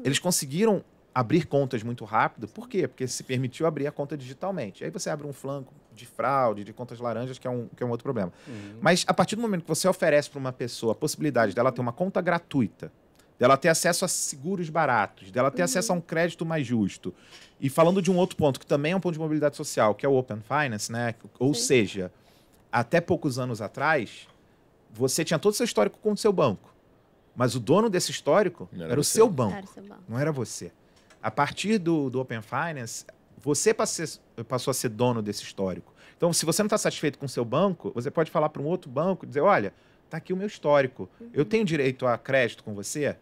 Eles conseguiram abrir contas muito rápido. Por quê? Porque se permitiu abrir a conta digitalmente. Aí você abre um flanco de fraude, de contas laranjas, que é um outro problema. Mas a partir do momento que você oferece para uma pessoa a possibilidade dela ter uma conta gratuita, dela ter acesso a seguros baratos, dela ter acesso a um crédito mais justo. E falando de um outro ponto, que também é um ponto de mobilidade social, que é o Open Finance, né? Ou seja, até poucos anos atrás, você tinha todo o seu histórico com o seu banco. Mas o dono desse histórico era o seu banco,
Era o seu banco.
não era você. A partir do Open Finance, você passou a ser dono desse histórico. Então, se você não está satisfeito com o seu banco, você pode falar para um outro banco e dizer, olha, está aqui o meu histórico. Eu tenho direito a crédito com você?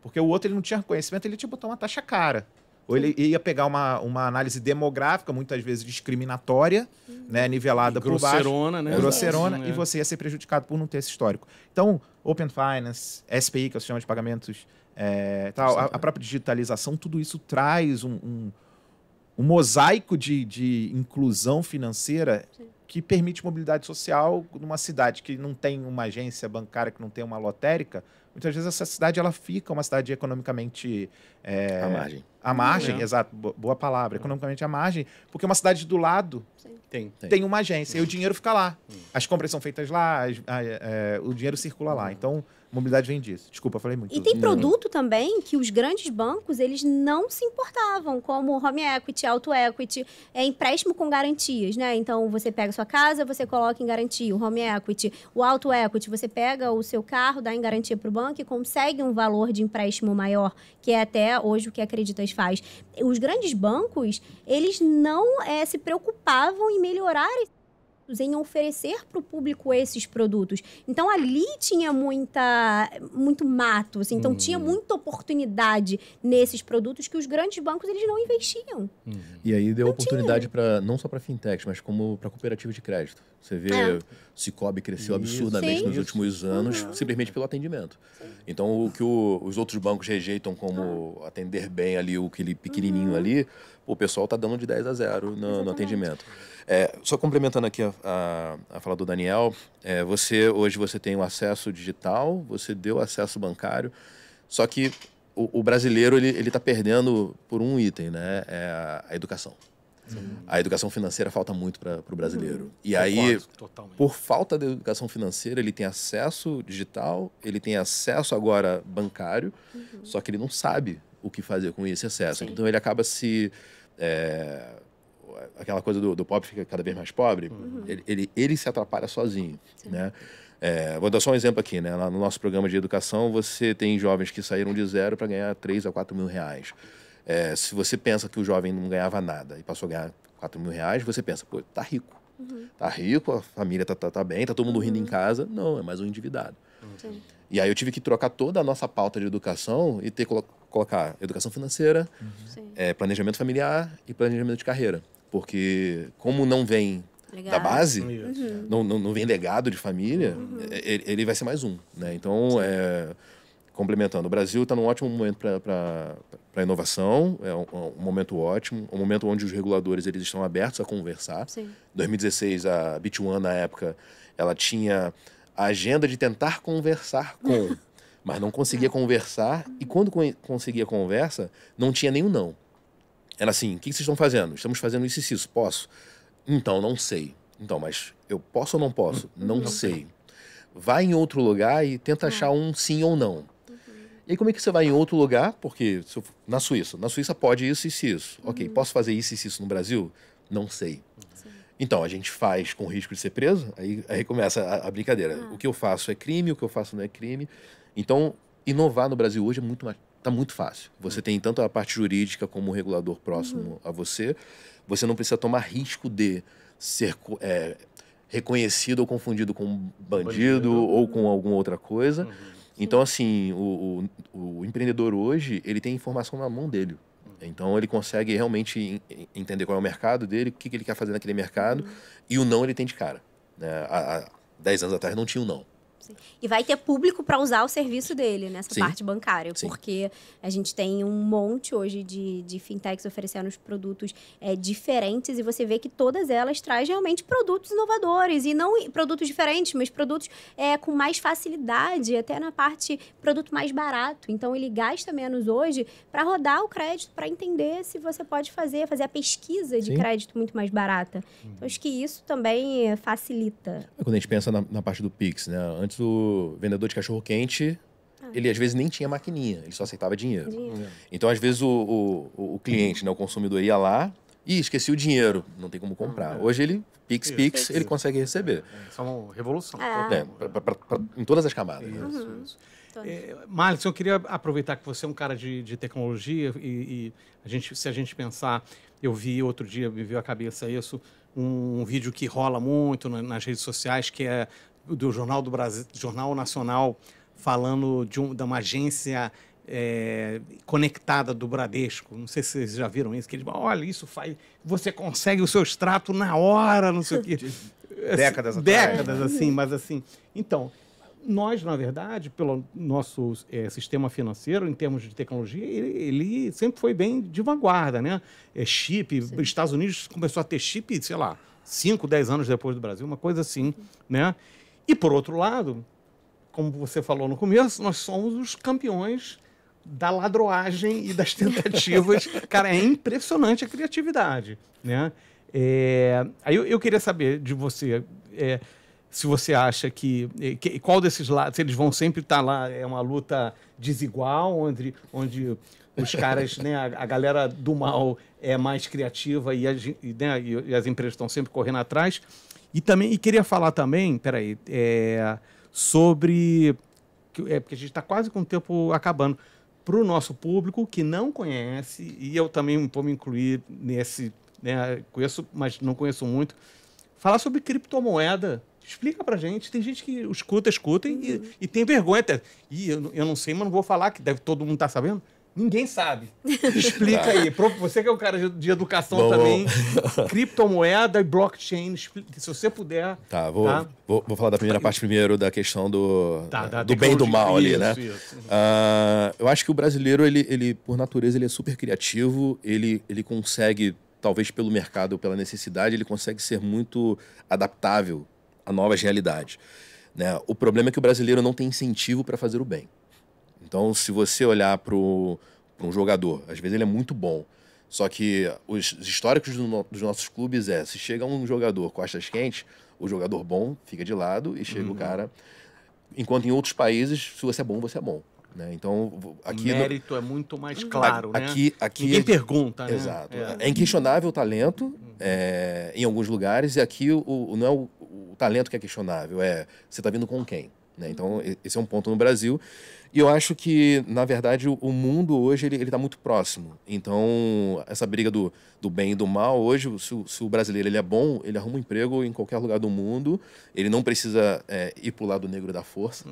Porque o outro ele não tinha reconhecimento, ele tinha que botar uma taxa cara. Ou ele ia pegar uma análise demográfica, muitas vezes discriminatória, né, nivelada por baixo.
Grosseirona, né?
Grosseirona,
É.
e você ia ser prejudicado por não ter esse histórico. Então, Open Finance, SPI, que é o sistema de pagamentos, tal, a própria digitalização, tudo isso traz um mosaico de inclusão financeira que permite mobilidade social numa cidade que não tem uma agência bancária, que não tem uma lotérica. Muitas vezes essa cidade ela fica uma cidade economicamente...
À margem.
À margem,
É.
exato, boa palavra. Economicamente à margem, porque uma cidade do lado tem uma agência e o dinheiro fica lá. As compras são feitas lá, o dinheiro circula lá. Então, mobilidade vem disso. Desculpa, falei muito.
E tem produto também que os grandes bancos, eles não se importavam, como home equity, auto equity, empréstimo com garantias, né? Então, você pega a sua casa, você coloca em garantia o home equity. O auto equity, você pega o seu carro, dá em garantia para o banco e consegue um valor de empréstimo maior, que é até hoje o que a Creditas faz. Os grandes bancos, eles não se preocupavam em melhorar em oferecer para o público esses produtos. Então, ali tinha muito mato, assim, então tinha muita oportunidade nesses produtos que os grandes bancos eles não investiam.
E aí deu oportunidade para não só para fintechs, mas como para cooperativas de crédito. Você vê, o Cicobi cresceu absurdamente
Sim.
nos últimos anos, simplesmente pelo atendimento. Então, o que os outros bancos rejeitam como atender bem ali, aquele pequenininho ali, o pessoal está dando de 10-0 no atendimento. Só complementando aqui a fala do Daniel, hoje você tem o acesso digital, você deu acesso bancário, só que o brasileiro ele está perdendo por um item, né? É a educação. A educação financeira falta muito para o brasileiro. E aí,
Totalmente.
por falta de educação financeira, ele tem acesso digital, ele tem acesso agora bancário, só que ele não sabe o que fazer com esse acesso. Então, ele acaba aquela coisa do pobre fica cada vez mais pobre, ele se atrapalha sozinho, né? Vou dar só um exemplo aqui, né? Lá no nosso programa de educação, você tem jovens que saíram de zero para ganhar 3 a 4 mil reais. Se você pensa que o jovem não ganhava nada e passou a ganhar 4 mil reais, você pensa, pô, tá rico. Tá rico, a família tá bem, tá todo mundo rindo em casa. Não, é mais um endividado. E aí eu tive que trocar toda a nossa pauta de educação e ter que colocar educação financeira, planejamento familiar e planejamento de carreira. Porque como não vem da base, não vem legado de família, ele vai ser mais um, né? Então, complementando, o Brasil está num ótimo momento para inovação, é um momento ótimo, um momento onde os reguladores eles estão abertos a conversar. Em 2016, a Bit1, na época, ela tinha a agenda de tentar conversar com, mas não conseguia conversar, e quando conseguia conversa, não tinha nenhum não. Era assim, o que vocês estão fazendo? Estamos fazendo isso e isso, posso? Então, não sei. Então, mas eu posso ou não posso? Não sei. Vai em outro lugar e tenta achar um sim ou não. E aí, como é que você vai em outro lugar? Porque na Suíça pode isso e isso. Ok, posso fazer isso e isso no Brasil? Não sei. Então, a gente faz com risco de ser preso, aí começa a brincadeira. O que eu faço é crime, o que eu faço não é crime. Então, inovar no Brasil hoje está muito fácil. Você tem tanto a parte jurídica como o regulador próximo a você. Você não precisa tomar risco de ser reconhecido ou confundido com bandido ou com alguma outra coisa. Então, assim, o empreendedor hoje, ele tem informação na mão dele. Então, ele consegue realmente entender qual é o mercado dele, o que ele quer fazer naquele mercado, e o não ele tem de cara. Há 10 anos atrás não tinha o não.
E vai ter público para usar o serviço dele nessa
Sim.
parte bancária,
Sim.
porque a gente tem um monte hoje de fintechs oferecendo os produtos diferentes e você vê que todas elas trazem realmente produtos inovadores e não produtos diferentes, mas produtos com mais facilidade, até na parte produto mais barato. Então ele gasta menos hoje para rodar o crédito, para entender se você pode fazer a pesquisa de
Sim.
crédito muito mais barata. Então acho que isso também facilita.
Quando a gente pensa na parte do Pix, né? Antes o vendedor de cachorro-quente, ele às vezes nem tinha maquininha, ele só aceitava dinheiro. Então, às vezes, o cliente, né, o consumidor ia lá e esquecia o dinheiro, não tem como comprar. Hoje ele, Pix, ele consegue receber.
Isso é uma revolução.
Em todas as camadas. Né?
Isso. Marlison, eu queria aproveitar que você é um cara de tecnologia e se a gente pensar, eu vi outro dia, me veio à cabeça isso, um vídeo que rola muito nas redes sociais, que é do Jornal do Brasil, Jornal Nacional, falando de uma agência conectada do Bradesco. Não sei se vocês já viram isso, que eles falam, olha, isso faz... Você consegue o seu extrato na hora, não sei o quê.
Décadas atrás.
Décadas, assim, mas assim... Então, nós, na verdade, pelo nosso sistema financeiro, em termos de tecnologia, ele sempre foi bem de vanguarda, né? Chip, os Estados Unidos começou a ter chip, sei lá, 5, 10 anos depois do Brasil, uma coisa assim, né? E, por outro lado, como você falou no começo, nós somos os campeões da ladroagem e das tentativas. Cara, é impressionante a criatividade, né? Aí eu queria saber de você, se você acha que qual desses lados, se eles vão sempre estar lá, é uma luta desigual, onde os caras, né, a galera do mal é mais criativa e as empresas estão sempre correndo atrás. E queria falar também, sobre... porque a gente está quase com o tempo acabando. Para o nosso público que não conhece, e eu também vou me incluir nesse... Né, conheço, mas não conheço muito. Falar sobre criptomoeda. Explica pra gente. Tem gente que escutem e tem vergonha até. Eu não sei, mas não vou falar, que todo mundo tá sabendo. Ninguém sabe. Explica aí. Você que é um cara de educação também. Criptomoeda e blockchain. Se você puder.
Vou falar da primeira parte primeiro, da questão do bem e do mal ali, né? Isso. Eu acho que o brasileiro, ele por natureza, ele é super criativo. Ele consegue, talvez pelo mercado ou pela necessidade, ele consegue ser muito adaptável a novas realidades. Né? O problema é que o brasileiro não tem incentivo para fazer o bem. Então, se você olhar para um jogador, às vezes ele é muito bom, só que os históricos dos nossos clubes se chega um jogador costas quentes, o jogador bom fica de lado e chega o cara... Enquanto em outros países, se você é bom, você é bom. Né? Então, aqui
o mérito é muito mais claro, né? Ninguém pergunta, né?
Exato. É inquestionável o talento em alguns lugares, e aqui não é o talento que é questionável, você está vindo com quem? Né? Então, esse é um ponto no Brasil. E eu acho que, na verdade, o mundo hoje ele está muito próximo. Então, essa briga do bem e do mal, hoje, se o brasileiro ele é bom, ele arruma um emprego em qualquer lugar do mundo, ele não precisa ir para o lado negro da força,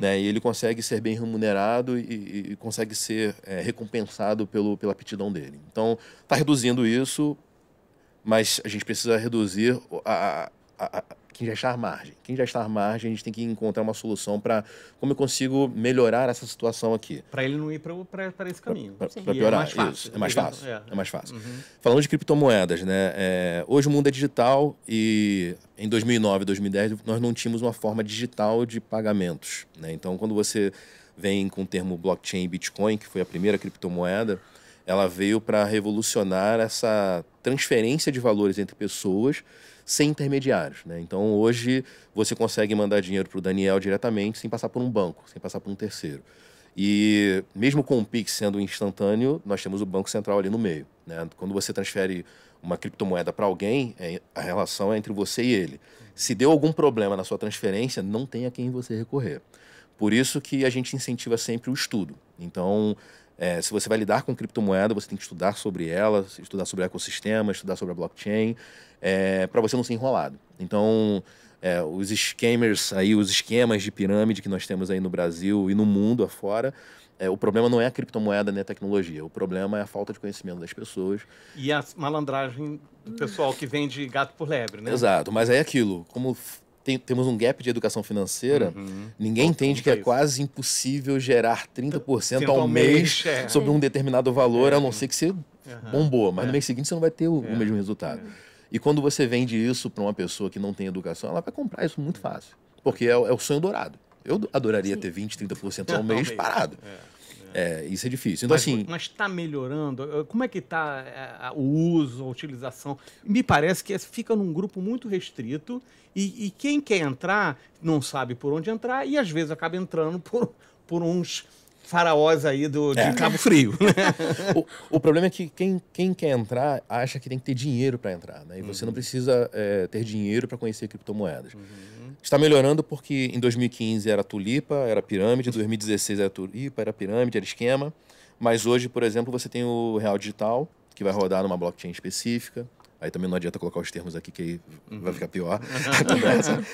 né? E ele consegue ser bem remunerado e consegue ser recompensado pela aptidão dele. Então, está reduzindo isso, mas a gente precisa reduzir quem já está à margem. Quem já está à margem, a gente tem que encontrar uma solução para como eu consigo melhorar essa situação aqui.
Para ele não ir para esse caminho.
Para piorar, isso. É mais fácil. É mais fácil. Falando de criptomoedas, né? Hoje o mundo é digital e em 2009, 2010, nós não tínhamos uma forma digital de pagamentos. Né? Então, quando você vem com o termo blockchain e Bitcoin, que foi a primeira criptomoeda, ela veio para revolucionar essa transferência de valores entre pessoas sem intermediários. Né? Então, hoje, você consegue mandar dinheiro para o Daniel diretamente, sem passar por um banco, sem passar por um terceiro. E mesmo com o Pix sendo instantâneo, nós temos o Banco Central ali no meio. Né? Quando você transfere uma criptomoeda para alguém, a relação é entre você e ele. Se deu algum problema na sua transferência, não tem a quem você recorrer. Por isso que a gente incentiva sempre o estudo. Então, se você vai lidar com criptomoeda, você tem que estudar sobre ela, estudar sobre o ecossistema, estudar sobre a blockchain, para você não ser enrolado. Então, os scammers, aí, os esquemas de pirâmide que nós temos aí no Brasil e no mundo afora, o problema não é a criptomoeda nem a tecnologia, o problema é a falta de conhecimento das pessoas.
E a malandragem do pessoal que vende gato por lebre, né?
Exato, mas é aquilo, como temos um gap de educação financeira, ninguém entende que é quase impossível gerar 30% ao mês sobre um determinado valor, a não ser que você bombou. Mas no mês seguinte você não vai ter o mesmo resultado. E quando você vende isso para uma pessoa que não tem educação, ela vai comprar isso muito fácil. Porque é o sonho dourado. Eu adoraria ter 20%, 30% ao mês parado. Isso é difícil. Então,
mas está melhorando? Como é que está o uso, a utilização? Me parece que fica num grupo muito restrito e quem quer entrar não sabe por onde entrar e às vezes acaba entrando por uns faraós aí de Cabo Frio. Né?
O problema é que quem quer entrar acha que tem que ter dinheiro para entrar. Né? E você não precisa ter dinheiro para conhecer criptomoedas. Está melhorando porque em 2015 era tulipa, era pirâmide, em 2016 era tulipa, era pirâmide, era esquema. Mas hoje, por exemplo, você tem o real digital, que vai rodar numa blockchain específica. Aí também não adianta colocar os termos aqui, que aí vai ficar pior a conversa.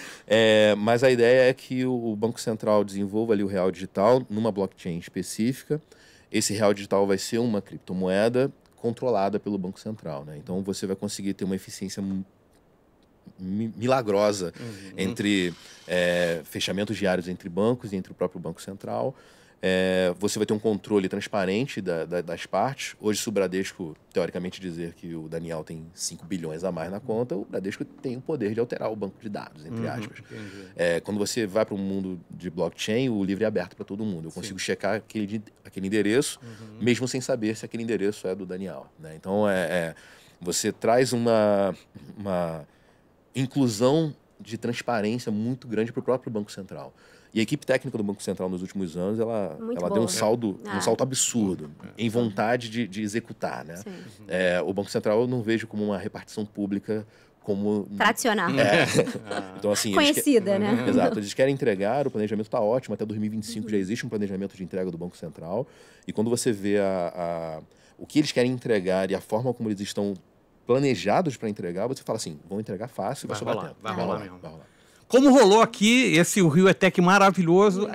Mas a ideia é que o Banco Central desenvolva ali o real digital numa blockchain específica. Esse real digital vai ser uma criptomoeda controlada pelo Banco Central. Né? Então você vai conseguir ter uma eficiência milagrosa entre fechamentos diários entre bancos e entre o próprio Banco Central. Você vai ter um controle transparente das partes. Hoje, se o Bradesco, teoricamente, dizer que o Daniel tem 5 bilhões a mais na conta, o Bradesco tem o poder de alterar o banco de dados, entre aspas. Quando você vai para um mundo de blockchain, o livre é aberto para todo mundo. Eu consigo checar aquele endereço, mesmo sem saber se aquele endereço é do Daniel. Né? Então, você traz uma inclusão de transparência muito grande para o próprio Banco Central. E a equipe técnica do Banco Central nos últimos anos, ela deu um salto absurdo em vontade de executar. Né? O Banco Central eu não vejo como uma repartição pública como...
tradicional.
Então, assim,
conhecida, né?
Exato. Eles querem entregar, o planejamento está ótimo, até 2025 já existe um planejamento de entrega do Banco Central. E quando você vê o que eles querem entregar e a forma como eles estão planejados para entregar, você fala assim, vão entregar fácil, vai sobrar tempo.
Vai rolar mesmo. Como rolou aqui, esse Rio ETEC maravilhoso,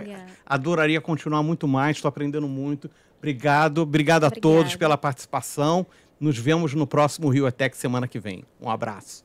adoraria continuar muito mais, estou aprendendo muito. Obrigado a todos pela participação. Nos vemos no próximo Rio ETEC semana que vem. Um abraço.